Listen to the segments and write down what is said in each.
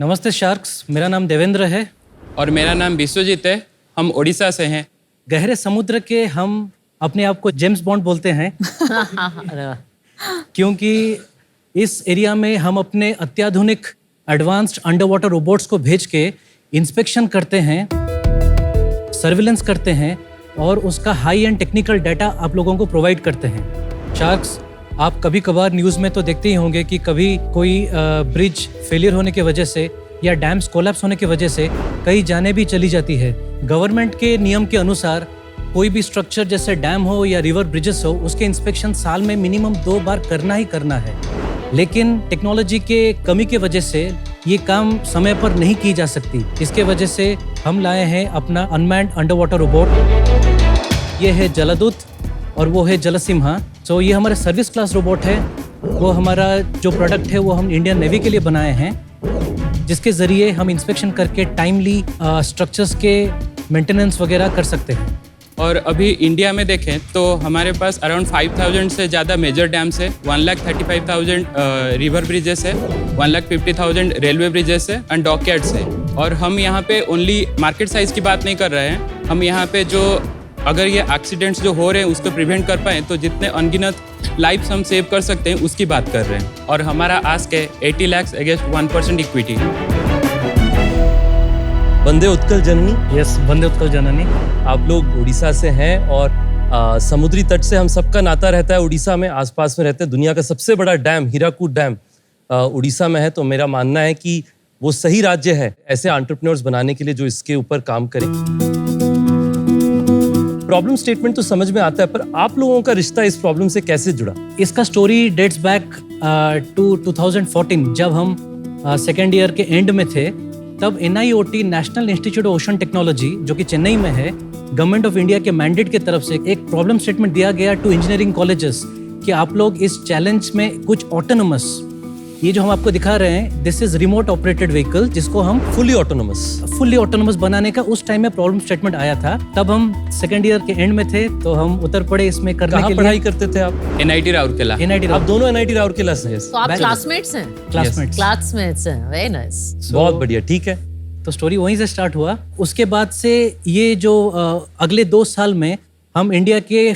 नमस्ते शार्क्स, मेरा नाम देवेंद्र है। और मेरा नाम विश्वजीत है। हम उड़ीसा से हैं। गहरे समुद्र के हम अपने आप को जेम्स बॉन्ड बोलते हैं क्योंकि इस एरिया में हम अपने अत्याधुनिक एडवांस्ड अंडर वाटर रोबोट्स को भेज के इंस्पेक्शन करते हैं, सर्विलेंस करते हैं और उसका हाई एंड टेक्निकल डाटा आप लोगों को प्रोवाइड करते हैं। शार्क्स, आप कभी कभार न्यूज़ में तो देखते ही होंगे कि कभी कोई ब्रिज फेलियर होने की वजह से या डैम्स कोलैप्स होने की वजह से कई जानें भी चली जाती है। गवर्नमेंट के नियम के अनुसार कोई भी स्ट्रक्चर जैसे डैम हो या रिवर ब्रिजेस हो, उसके इंस्पेक्शन साल में मिनिमम 2 बार करना ही करना है। लेकिन टेक्नोलॉजी के कमी की वजह से ये काम समय पर नहीं की जा सकती। इसके वजह से हम लाए हैं अपना अनमैन्ड अंडर वाटर रोबोट। ये है जलदूत और वो है जलसिम्हा। तो ये हमारा सर्विस क्लास रोबोट है। वो हमारा जो प्रोडक्ट है वो हम इंडियन नेवी के लिए बनाए हैं, जिसके ज़रिए हम इंस्पेक्शन करके टाइमली स्ट्रक्चर्स के मेंटेनेंस वगैरह कर सकते हैं। और अभी इंडिया में देखें तो हमारे पास अराउंड 5000 से ज़्यादा मेजर डैम्स है, 1,35,000 रिवर ब्रिजेस है, 1,50,000 रेलवे ब्रिजेस है एंड डॉकयार्ड्स है। और हम यहाँ पे ओनली मार्केट साइज़ की बात नहीं कर रहे हैं। हम यहाँ पे जो अगर ये एक्सीडेंट्स जो हो रहे हैं उसको प्रिवेंट कर पाएँ तो जितने अनगिनत लाइफ्स हम सेव कर सकते हैं उसकी बात कर रहे हैं। और हमारा आस्क है 80 lakhs अगेंस्ट 1% इक्विटी। वंदे उत्कल जननी। यस, वंदे उत्कल जननी। आप लोग उड़ीसा से हैं और समुद्री तट से हम सबका नाता रहता है। उड़ीसा में आसपास में रहते हैं। दुनिया का सबसे बड़ा डैम हीराकूद डैम उड़ीसा में है। तो मेरा मानना है कि वो सही राज्य है ऐसे एंटरप्रेन्योर्स बनाने के लिए जो इसके ऊपर काम करें। प्रॉब्लम स्टेटमेंट तो समझ में आता है, पर आप लोगों का रिश्ता इस प्रॉब्लम से कैसे जुड़ा? इसका स्टोरी डेट्स बैक टू 2014। जब हम सेकेंड ईयर के एंड में थे, तब NIOT national institute of ocean technology जो कि चेन्नई में है, गवर्नमेंट ऑफ इंडिया के मैंडेट की तरफ से एक प्रॉब्लम स्टेटमेंट दिया गया टू इंजीनियरिंग कॉलेजेस कि आप लोग इस चैलेंज में कुछ ऑटोनोमस, ये जो हम आपको दिखा रहे हैं, this is remote operated vehicle, जिसको हम फुली ऑटोनोमस बनाने का उस टाइम में प्रॉब्लम स्टेटमेंट आया था। तब हम सेकेंड ईयर के एंड में थे, तो हम उतर पड़े इसमें करने के लिए। पढ़ाई करते थे आप? NIT राउरकेला। आप दोनों NIT राउरकेला से हैं? तो आप क्लासमेट्स हैं? क्लासमेट्स हैं। Very nice. बहुत बढ़िया, ठीक है। तो स्टोरी वहीं से स्टार्ट हुआ। उसके बाद से ये जो अगले 2 साल में हम इंडिया के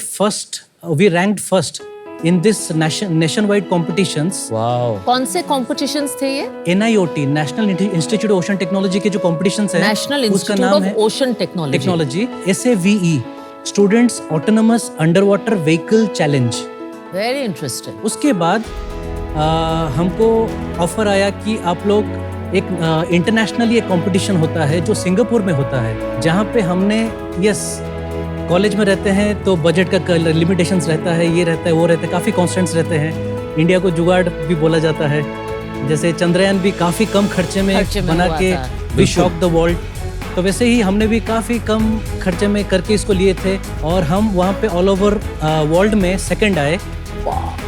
we ranked first in this nationwide competitions. Wow. कौन से कॉम्पिटिशंस थे ये? NIOT national institute of ocean technology के जो कॉम्पिटिशंस है, national institute of ocean technology, SAVE, students autonomous underwater vehicle challenge. Very interesting. उसके बाद हमको ऑफर आया कि आप लोग एक इंटरनेशनली एक कंपटीशन होता है जो सिंगापुर में होता है, जहाँ पे हमने कॉलेज में रहते हैं तो बजट का लिमिटेशंस रहता है, ये रहता है, वो रहता है, काफ़ी कॉन्स्टेंट्स रहते हैं। इंडिया को जुगाड़ भी बोला जाता है। जैसे चंद्रयान भी काफ़ी कम खर्चे में बना के वी शॉक द वर्ल्ड, तो वैसे ही हमने भी काफ़ी कम खर्चे में करके इसको लिए थे और हम वहाँ पे ऑल ओवर वर्ल्ड में सेकंड आए।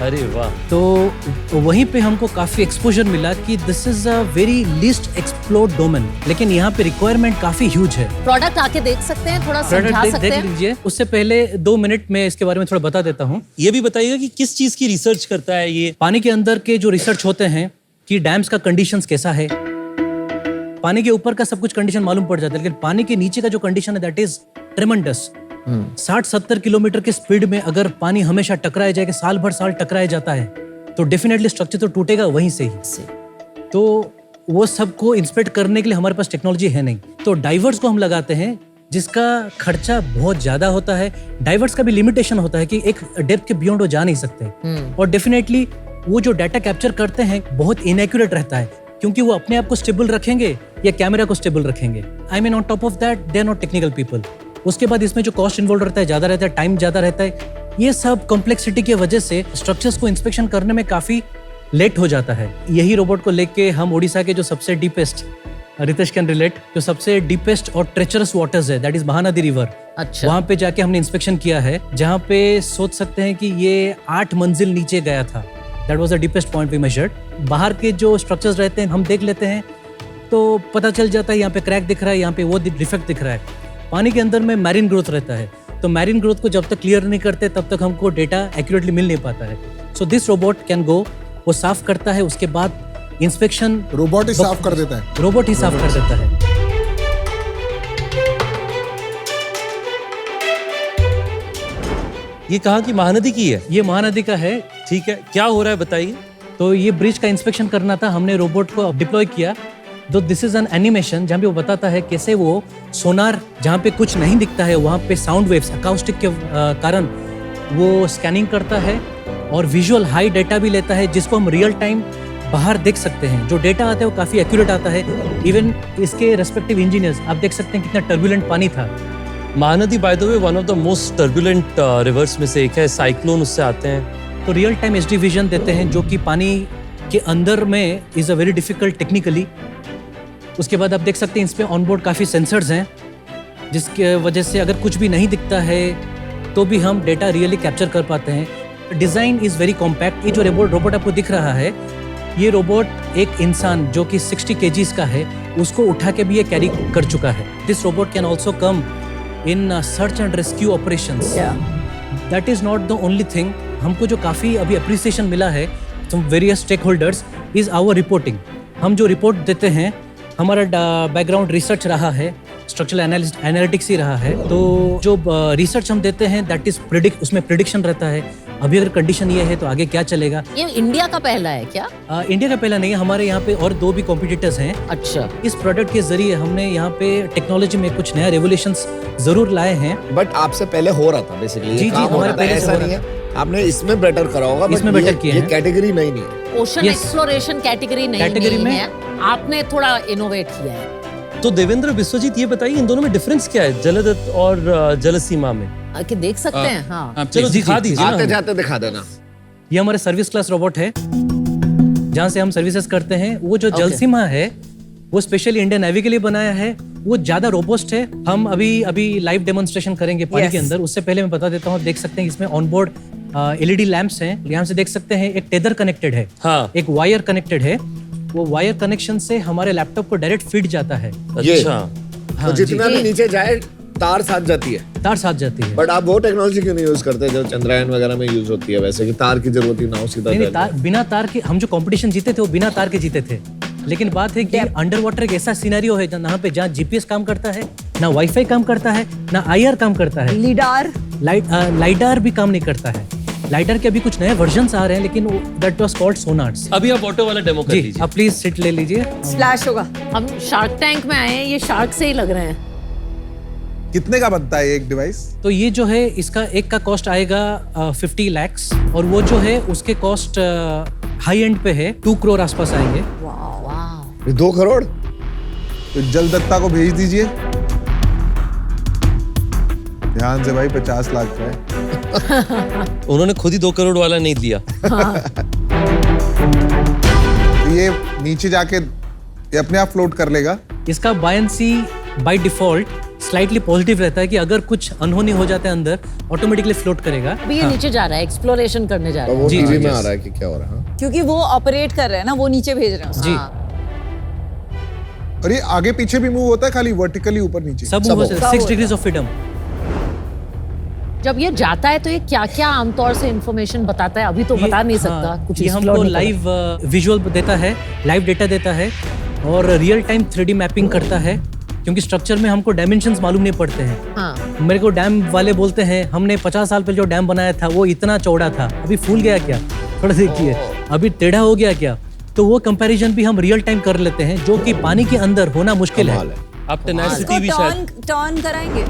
अरे वाह। तो वहीं पे हमको काफ़ी एक्सपोजर मिला कि this is a very least explored domain, लेकिन यहाँ पे रिक्वायरमेंट काफ़ी ह्यूज है। प्रोडक्ट आके देख सकते हैं, थोड़ा समझा सकते हैं? देख लीजिए। उससे पहले 2 मिनट में इसके बारे में थोड़ा बता देता हूँ। ये भी बताइएगा कि किस चीज़ की रिसर्च करता है ये? पानी के अंदर के जो रिसर्च होते हैं कि डैम्स का कंडीशंस कैसा है। पानी के ऊपर का सब कुछ कंडीशन मालूम पड़ जाता है, लेकिन पानी के नीचे का जो कंडीशन है दैट इज ट्रेमेंडस। 60-70 किलोमीटर की स्पीड में अगर पानी हमेशा टकराया जाए, साल भर साल टकराया जाता है, तो डेफिनेटली स्ट्रक्चर तो टूटेगा वहीं से ही। तो वो सबको इंस्पेक्ट करने के लिए हमारे पास टेक्नोलॉजी है नहीं, तो डाइवर्स को हम लगाते हैं जिसका खर्चा बहुत ज्यादा होता है। डाइवर्स का भी लिमिटेशन होता है कि एक डेप्थ के बियॉन्ड वो जा नहीं सकते, और डेफिनेटली वो जो डाटा कैप्चर करते हैं बहुत इनएक्यूरेट रहता है, क्योंकि वो अपने आप को स्टेबल रखेंगे या कैमरा को स्टेबल रखेंगे। I mean on top of that they are not technical people. उसके बाद इसमें जो कॉस्ट इन्वॉल्व रहता है ज़्यादा रहता है, टाइम ज़्यादा रहता है। ये सब कॉम्प्लेक्सिटी की वजह से स्ट्रक्चर्स को इंस्पेक्शन करने में काफ़ी लेट हो जाता है। यही रोबोट को लेके हम उड़ीसा के जो सबसे डीपेस्ट, रितेश कैन रिलेट, जो सबसे डीपेस्ट और ट्रेचरस वाटर्स है दैट इज महानदी रिवर, अच्छा, वहाँ पे जाके हमने इंस्पेक्शन किया है, जहाँ पे सोच सकते हैं कि ये 8 मंजिल नीचे गया था। That was the deepest point we measured. बाहर के जो स्ट्रक्चर्स रहते हैं हम देख लेते हैं तो पता चल जाता है यहाँ पे क्रैक दिख रहा है, यहाँ पे वो डिफेक्ट दिख रहा है। पानी के अंदर में मैरीन ग्रोथ रहता है, तो मैरीन ग्रोथ को जब तक क्लियर नहीं करते तब तक हमको डेटा एक्यूरेटली मिल नहीं पाता है। So this robot can go, वो साफ करता है, उसके बाद इंस्पेक्शन रोबोट ही साफ कर देता है। रोबोट ही साफ कर देता है। ये कहाँ की महानदी की है? ये महानदी का है। ठीक है, क्या हो रहा है बताइए। तो ये ब्रिज का इंस्पेक्शन करना था, हमने रोबोट को डिप्लॉय किया। तो दिस इज एन एनिमेशन जहाँ पे वो बताता है कैसे वो सोनार जहाँ पे कुछ नहीं दिखता है वहाँ पे साउंड वेव्स अकाउस्टिक के कारण वो स्कैनिंग करता है और विजुअल हाई डेटा भी लेता है जिसको हम रियल टाइम बाहर देख सकते हैं। जो डेटा आता है वो काफ़ी एक्यूरेट आता है। इवन इसके रेस्पेक्टिव इंजीनियर्स आप देख सकते हैं कितना टर्बुलेंट पानी था। Mahanadi by the way one of the most turbulent reverse में से एक है। साइक्लोन उससे आते हैं तो रियल टाइम HD विजन देते हैं जो कि पानी के अंदर में is a very difficult technically. उसके बाद आप देख सकते हैं इसमें ऑनबोर्ड काफ़ी सेंसर्स हैं जिसके वजह से अगर कुछ भी नहीं दिखता है तो भी हम डेटा रियली कैप्चर कर पाते हैं। Design is very compact. ये जो रोबोट आपको दिख रहा है ये रोबोट एक इंसान जो कि 60 kgs का है उसको उठा के भी ये कैरी कर चुका है। This robot can also come in search and rescue operations. That is not the only thing. हमको जो काफ़ी अभी अप्रिसिएशन मिला है from various stakeholders is our reporting. हम जो रिपोर्ट देते हैं हमारा बैकग्राउंड रिसर्च रहा है, स्ट्रक्चरल एनालिटिक्स ही रहा है। तो जो रिसर्च हम देते हैं दैट इज उसमें प्रिडिक्शन रहता है। अभी अगर कंडीशन ये है तो आगे क्या चलेगा। ये इंडिया का पहला है क्या? इंडिया का पहला नहीं है, हमारे यहाँ पे और 2 भी कॉम्पिटिटर्स हैं। अच्छा। इस प्रोडक्ट के जरिए हमने यहाँ पे टेक्नोलॉजी में कुछ नया रेवोल्यूशंस जरूर लाए हैं। बट आपसे पहले हो रहा था बेसिकली। जी, हमारे पहले से ऐसा हो नहीं रहा है आपने इसमें बेटर करा होगा। इसमें but better किया ये है। कैटेगरी नहीं है। Ocean Yes. एक्सप्लोरेशन कैटेगरी नहीं में है, आपने थोड़ा इनोवेट किया है। तो देवेंद्र, विश्वजीत, ये बताइए इन दोनों में डिफरेंस क्या है जलदत्त और जलसीमा में? कि देख सकते हैं। हाँ, चलो दिखा दीजिए ना आते हमें। जाते दिखा देना। ये हमारे सर्विस क्लास रोबोट है जहाँ से हम सर्विसेज करते हैं। वो जो जलसीमा है वो स्पेशली इंडियन नेवी के लिए बनाया है। वो ज्यादा रोबोस्ट है। हम अभी लाइव डेमोन्स्ट्रेशन करेंगे पानी के अंदर। उससे पहले मैं बता देता हूँ, देख सकते हैं इसमें ऑनबोर्ड LED लैंप्स हैं। यहाँ से देख सकते हैं एक टेदर कनेक्टेड है। हाँ। एक वायर कनेक्टेड है। वो वायर कनेक्शन से हमारे लैपटॉप को डायरेक्ट फीड जाता है। अच्छा। तो जितना भी नीचे जाए तार साथ जाती है। तार साथ जाती है। बट आप वो टेक्नोलॉजी क्यों नहीं यूज करते जो चंद्रयान वगैरह में यूज होती है? वैसे कि तार की जरूरत ही ना हो, सीधा नहीं, बिना तार के हम जो कंपटीशन जीते थे वो बिना तार के जीते थे। लेकिन बात है कि अंडर वाटर एक ऐसा सिनेरियो है जहाँ पे जहाँ GPS काम करता है, ना वाईफाई काम करता है, ना IR काम करता है, लाइडार भी काम नहीं करता है। लाइडर के अभी कुछ नए वर्जन्स आ रहे हैं लेकिन दैट वाज कॉल्ड सोनार्स। अभी आप ऑटो वाला डेमो कर जी, लीजिए। आप प्लीज सीट ले लीजिए। स्प्लैश होगा। हम शार्क टैंक में आए हैं, ये शार्क से ही लग रहे हैं। कितने का बनता है एक डिवाइस? तो ये जो है इसका एक का कॉस्ट आएगा 50 lakhs और वो जो है उसके कॉस्ट हाई एंड पे है 2 crore आसपास आएंगे। वाह। 2 करोड़? तो जलदत्ता को भेज दीजिए। ध्यान से भाई, 50 लाख का है। उन्होंने खुद ही 2 करोड़ वाला नहीं दिया। तो ये नीचे जाके ये अपने आप फ्लोट कर लेगा। इसका buoyancy by default slightly positive रहता है कि अगर कुछ अनहोनी हो जाता है अंदर ऑटोमेटिकली फ्लोट करेगा। अभी ये नीचे जा रहा है, एक्सप्लोरेशन करने जा तो रहा वो जी, टीवी जी, में जी। आ रहा है कि क्या हो रहा है? हाँ। क्योंकि वो ऑपरेट कर रहे हैं ना, वो नीचे भेज रहे हैं उसको। जी, और ये आगे पीछे भी मूव होता है, खाली वर्टिकली ऊपर नीचे? सब सब 6 degrees ऑफ फ्रीडम। जब ये जाता है तो ये क्या क्या आमतौर से इंफॉर्मेशन बताता है? अभी तो बता नहीं सकता कुछ। ये हमको लाइव विजुअल देता है, लाइव डेटा देता है और रियल टाइम 3D मैपिंग करता है क्योंकि स्ट्रक्चर में हमको डायमेंशंस मालूम नहीं पड़ते हैं। हाँ। मेरे को डैम वाले बोलते हैं हमने 50 साल पहले जो डैम बनाया था वो इतना चौड़ा था, अभी फूल गया क्या, थोड़ा देखिए अभी टेढ़ा हो गया क्या। तो वो कंपैरिजन भी हम रियल टाइम कर लेते हैं जो कि पानी के अंदर होना मुश्किल है। आप टेनेसिटी भी शायद टर्न कराएंगे।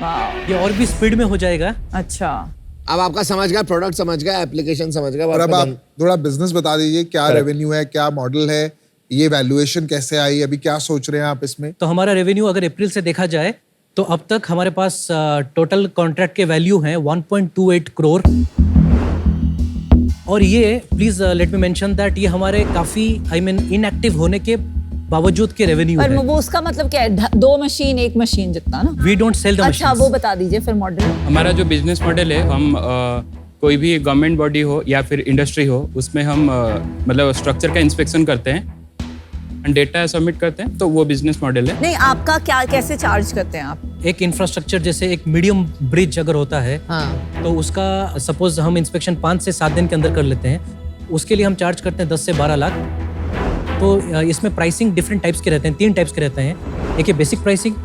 वाह, ये और भी स्पीड में हो जाएगा। अच्छा। अब आपका समझ गया, प्रोडक्ट समझ गया, एप्लीकेशन समझ गया। और अब आप थोड़ा बिजनेस बता दीजिए, क्या रेवेन्यू है, क्या मॉडल है, ये वैल्यूएशन कैसे आई, अभी क्या सोच रहे हैं आप इसमें? तो हमारा रेवेन्यू अगर अप्रैल से देखा जाए तो अब तक हमारे पास टोटल कॉन्ट्रैक्ट के वैल्यू हैं 1.28 करोड़। और ये please let me mention that ये हमारे काफी इनएक्टिव होने के बावजूद के रेवेन्यू पर है। वो उसका मतलब क्या है? 2 मशीन 1 मशीन जितना ना? वी डोंट सेल द अच्छा, वो बता दीजिए फिर मॉडल। हमारा जो बिजनेस मॉडल है, हम कोई भी गवर्नमेंट बॉडी हो या फिर इंडस्ट्री हो उसमें हम मतलब स्ट्रक्चर का इंस्पेक्शन करते हैं एंड डेटा सबमिट करते हैं, तो वो बिजनेस मॉडल है। नहीं, आपका क्या, कैसे चार्ज करते हैं आप? एक इंफ्रास्ट्रक्चर जैसे एक मीडियम ब्रिज अगर होता है हाँ। तो उसका सपोज हम इंस्पेक्शन 5 से 7 दिन के अंदर कर लेते हैं उसके लिए हम चार्ज करते हैं 10 से 12 लाख। तो इसमें प्राइसिंग डिफरेंट टाइप्स के रहते हैं, 3 टाइप्स के रहते हैं। एक है बेसिक प्राइसिंग,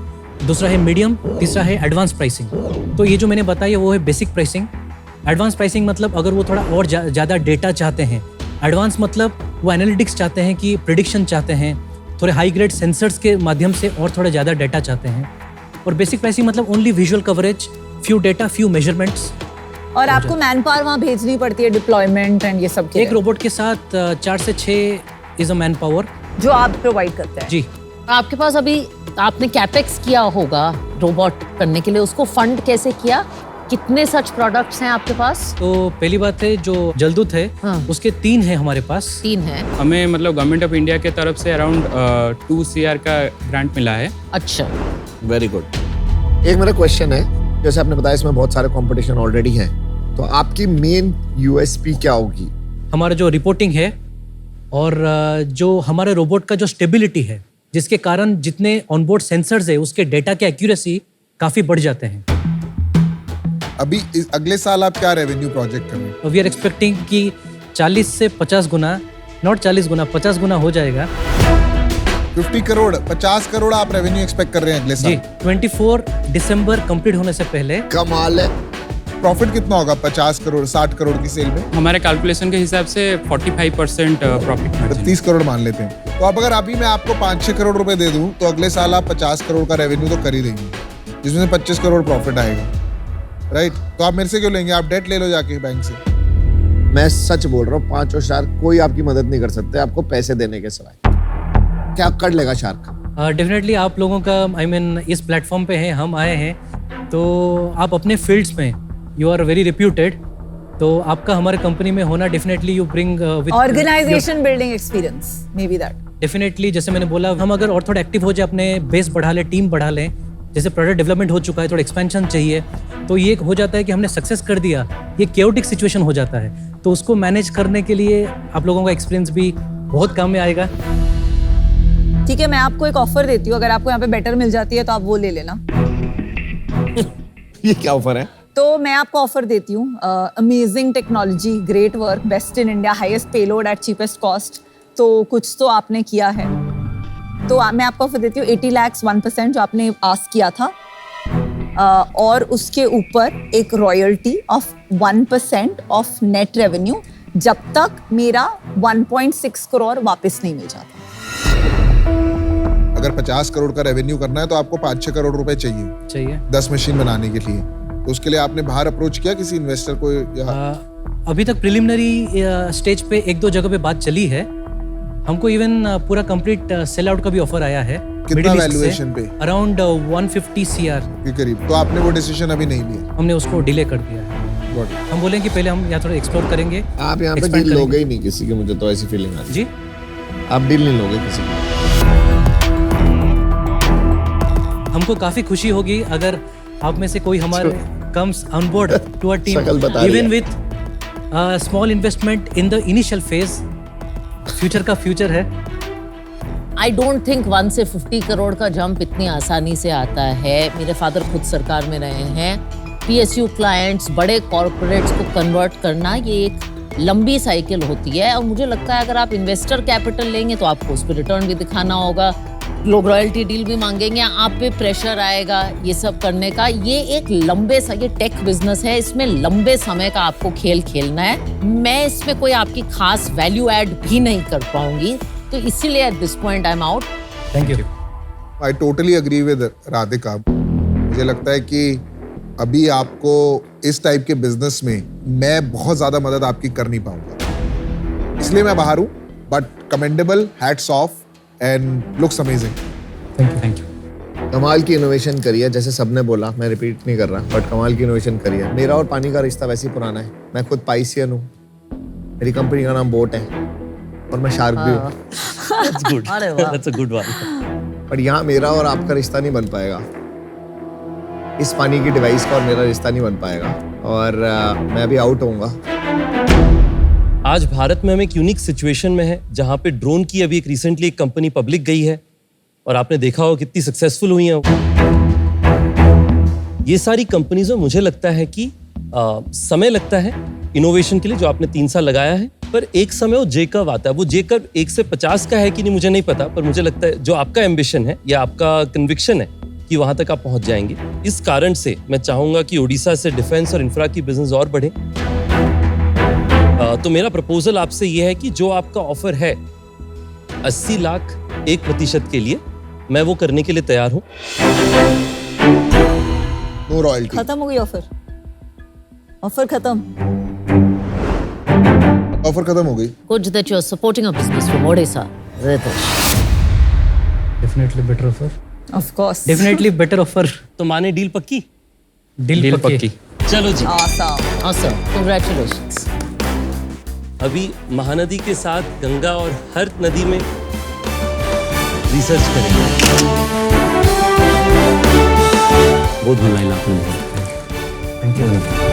दूसरा है मीडियम, तीसरा है एडवांस प्राइसिंग। तो ये जो मैंने बताया वो है बेसिक प्राइसिंग। एडवांस प्राइसिंग मतलब अगर वो थोड़ा और ज़्यादा डेटा चाहते हैं। एडवांस मतलब वो एनालिटिक्स चाहते हैं कि प्रिडिक्शन चाहते हैं, थोड़े हाई ग्रेड सेंसर्स के माध्यम से और थोड़ा ज़्यादा डेटा चाहते हैं। और बेसिक प्राइसिंग मतलब only visual coverage, few data, few measurements. और आपको मैन पावर वहाँ भेजनी पड़ती है, डिप्लॉयमेंट एंड ये सब के एक लिए, रोबोट के साथ 4 से 6 इज अ मैन पावर। जो आप प्रोवाइड करते हैं। जी। आपके पास अभी आपने कैपेक्स किया होगा रोबोट करने के लिए, उसको फंड कैसे किया? कितने सच प्रोडक्ट्स हैं आपके पास? तो पहली बात है जो जलदूत है हाँ। उसके 3 हैं हमारे पास। 3 हैं। हमें मतलब गवर्नमेंट ऑफ इंडिया के तरफ से अराउंड 2 CR का ग्रांट मिला है। अच्छा। Very good. एक मेरा क्वेश्चन है, जैसे आपने बताया इसमें बहुत सारे कंपटीशन ऑलरेडी है, तो आपकी मेन यूएसपी क्या होगी? हमारा जो रिपोर्टिंग है और जो हमारे रोबोट का जो स्टेबिलिटी है, जिसके कारण जितने ऑनबोर्ड सेंसर्स है उसके डेटा के एक्यूरेसी काफ़ी बढ़ जाते हैं। अभी अगले साल आप क्या रेवेन्यू प्रोजेक्ट कर रहे हैं? वी आर एक्सपेक्टिंग कि 40 से 50 गुना, नॉट 40 गुना, 50 गुना हो जाएगा। 50 करोड़, 50 करोड़ आप रेवेन्यू एक्सपेक्ट कर रहे हैं अगले जी। साल? 24 दिसंबर कंप्लीट होने से पहले। कमाल है। प्रॉफिट कितना होगा 50 करोड़ 60 करोड़ की सेल में? हमारे कैलकुलेशन के हिसाब से 45% प्रॉफिट मार्जिन। 30 करोड़ मान लेते हैं। तो अब अगर अभी मैं आपको 5-6 करोड़ रुपए दे दूं तो अगले साल आप 50 करोड़ का रेवेन्यू तो कर ही देंगे, जिसमें से 25 करोड़ प्रॉफिट आएगा, राइट? तो आप मेरे से क्यों लेंगे? आप डेट ले लो जाके बैंक से। मैं सच बोल रहा हूँ, 5 और शार्क कोई आपकी मदद नहीं कर सकते आपको पैसे देने के सिवाय। क्या कर लेगा शार्क? डेफिनेटली आप लोगों का इस प्लेटफॉर्म पे हैं, हम आए हैं, तो आप अपने फील्ड्स में यू आर वेरी रिप्यूटेड, तो आपका हमारे कंपनी में होना definitely you bring with organisation building experience, maybe that. Definitely जैसे मैंने बोला, हम अगर और थोड़ा एक्टिव हो जाए, अपने बेस बढ़ा लें, टीम बढ़ा लें, जैसे प्रोडक्ट डेवलपमेंट हो चुका है, थोड़ा एक्सपेंशन चाहिए, तो ये हो जाता है कि हमने सक्सेस कर दिया, ये केओटिक सिचुएशन हो जाता है, तो उसको मैनेज करने के लिए आप लोगों का एक्सपीरियंस भी बहुत काम में आएगा। ठीक है, मैं आपको एक ऑफर देती हूँ, अगर आपको यहाँ पे बेटर मिल जाती है तो आप वो ले लेना। ये क्या ऑफर है? तो मैं आपको ऑफर देती हूँ, amazing technology, great work, best in India, highest payload at cheapest cost. तो कुछ तो आपने किया है, तो मैं आपको ऑफर देती हूँ 80 लाख 1% जो आपने आस्क किया था, और उसके ऊपर एक royalty of 1% of net revenue जब तक मेरा 1.6 करोड़ वापस नहीं मिल जाता। अगर 50 करोड़ का रेवेन्यू करना है तो आपको 5-6 करोड़ रुपए चाहिए 10 मशीन बनाने के लिए। तो उसके लिए आपने बाहर अप्रोच किया किसी इन्वेस्टर को? अभी तक प्रिलिमिनरी स्टेज पे 1-2 जगह पे बात चली है। हमको इवन पूरा कंप्लीट सेल आउट का भी ऑफर आया है। कितना वैल्यूएशन पे? अराउंड 150 CR के करीब। तो आपने वो डिसीजन अभी नहीं लिया? हमने उसको डिले कर दिया है। हम बोले कि पहले हम यहाँ थोड़ा एक्सप्लोर करेंगे। आप यहाँ पे expand डील लोगे करेंगे। ही नहीं किसी की, मुझे तो ऐसी फीलिंग आ रही है। जी, आप डील नहीं लोगे किसी की। हमको काफी खुशी होगी अगर आप में से कोई हमारे comes on board to a team, शकल बता रही इवन है। With small investment in the initial phase. Future का फ्यूचर है। आई डोंट थिंक 1 से 50 करोड़ का जंप इतनी आसानी से आता है। मेरे फादर खुद सरकार में रहे हैं। PSU क्लाइंट्स, बड़े कॉर्पोरेट्स को कन्वर्ट करना, ये एक लंबी साइकिल होती है, और मुझे लगता है अगर आप इन्वेस्टर कैपिटल लेंगे तो आपको उस पर रिटर्न भी दिखाना होगा, लोग रॉयल्टी डील भी मांगेंगे, आप पे प्रेशर आएगा ये सब करने का। ये एक लंबे ये टेक बिजनेस है, इसमें लंबे समय का आपको खेल खेलना है। मैं इसमें कोई आपकी खास वैल्यू ऐड भी नहीं कर पाऊंगी, तो इसीलिए at this point I am out. Thank you. I totally agree with Radhika. मुझे लगता है कि अभी आपको इस टाइप के बिजनेस में मैं बहुत ज्यादा मदद आपकी कर नहीं पाऊंगा, इसलिए मैं बाहर हूँ। But commendable, hats off and looks amazing. Thank you. कमाल की इनोवेशन करी है, जैसे सबने बोला, मैं रिपीट नहीं कर रहा, बट कमाल की इनोवेशन करी है। मेरा और पानी का रिश्ता वैसे ही पुराना है। मैं खुद पाइसियन हूँ, मेरी कंपनी का नाम बोट है, और मैं शार्क भी हूँ। That's good. अरे वाह। That's a good one. पर यहाँ मेरा और आपका रिश्ता नहीं बन पाएगा, इस पानी की डिवाइस का और मेरा रिश्ता नहीं बन पाएगा, और मैं अभी आउट होऊंगा। आज भारत में हम एक यूनिक सिचुएशन में है जहां पे ड्रोन की अभी एक रिसेंटली एक कंपनी पब्लिक गई है, और आपने देखा हो कितनी सक्सेसफुल हुई है। ये सारी कंपनीज में मुझे लगता है कि समय लगता है इनोवेशन के लिए, जो आपने 3 साल लगाया है, पर एक समय वो जे कर्व आता है, वो जे कर्व 1 से 50 का है कि नहीं मुझे नहीं पता, पर मुझे लगता है जो आपका एम्बिशन है या आपका कन्विक्शन है कि वहां तक आप पहुंच जाएंगे। इस कारण से मैं चाहूंगा कि ओडिशा से डिफेंस और इंफ्रा की बिजनेस और बढ़े। तो मेरा प्रपोजल आपसे ये है कि जो आपका ऑफर है 80 लाख 1% के लिए, मैं वो करने के लिए तैयार हूं। No royalty. खत्म हो गई ऑफर, ऑफर खत्म। ऑफर खत्म हो गई। Good that you are supporting a business from Odisha, Ritesh. Definitely better offer, of course. Definitely better offer. तो माने डील पक्की? डील पक्की। चलो जी। Awesome. Awesome. Congratulations. अभी महानदी के साथ गंगा और हर नदी में रिसर्च करेंगे। बहुत भल लागला आपने। Thank you.